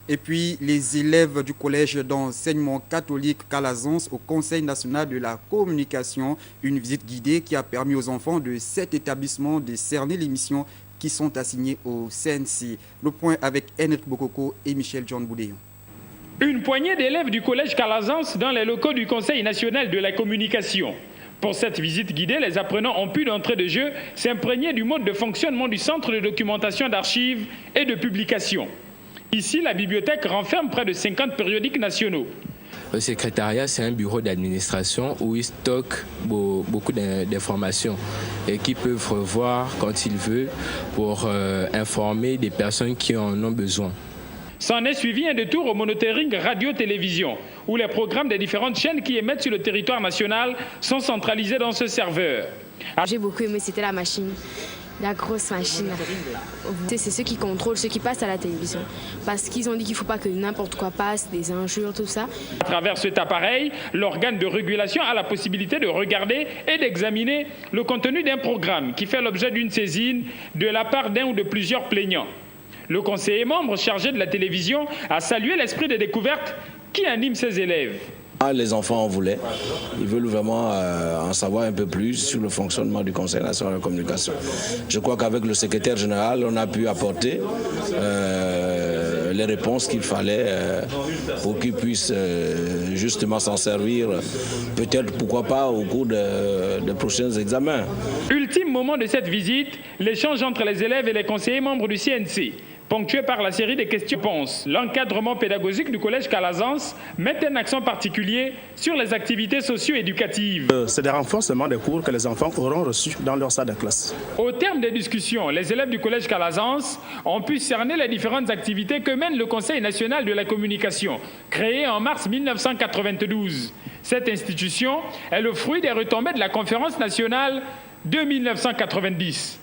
Et puis, les élèves du collège d'enseignement catholique Calazans au Conseil national de la communication, une visite guidée qui a permis aux enfants de cet établissement de cerner les missions qui sont assignées au CNC. Le point avec Henrik Bokoko et Michel John Boudéon. Une poignée d'élèves du collège Calazans dans les locaux du Conseil national de la communication. Pour cette visite guidée, les apprenants ont pu d'entrée de jeu s'imprégner du mode de fonctionnement du centre de documentation d'archives et de publication. Ici, la bibliothèque renferme près de 50 périodiques nationaux. Le secrétariat, c'est un bureau d'administration où ils stockent beaucoup d'informations et qu'ils peuvent revoir quand ils veulent pour informer des personnes qui en ont besoin. S'en est suivi un détour au monitoring radio-télévision, où les programmes des différentes chaînes qui émettent sur le territoire national sont centralisés dans ce serveur. J'ai beaucoup aimé, c'était la machine. La grosse machine. C'est ceux qui contrôlent, ceux qui passent à la télévision. Parce qu'ils ont dit qu'il ne faut pas que n'importe quoi passe, des injures, tout ça. À travers cet appareil, l'organe de régulation a la possibilité de regarder et d'examiner le contenu d'un programme qui fait l'objet d'une saisine de la part d'un ou de plusieurs plaignants. Le conseiller membre chargé de la télévision a salué l'esprit de découverte qui anime ses élèves. Les enfants en voulaient. Ils veulent vraiment en savoir un peu plus sur le fonctionnement du Conseil national de la communication. Je crois qu'avec le secrétaire général, on a pu apporter les réponses qu'il fallait pour qu'ils puissent justement s'en servir, peut-être, pourquoi pas, au cours de prochains examens. Ultime moment de cette visite, l'échange entre les élèves et les conseillers membres du CNC. Ponctué par la série des questions-réponses, l'encadrement pédagogique du collège Calazans met un accent particulier sur les activités socio-éducatives. C'est des renforcements des cours que les enfants auront reçus dans leur salle de classe. Au terme des discussions, les élèves du collège Calazans ont pu cerner les différentes activités que mène le Conseil national de la communication, créé en mars 1992. Cette institution est le fruit des retombées de la conférence nationale de 1990.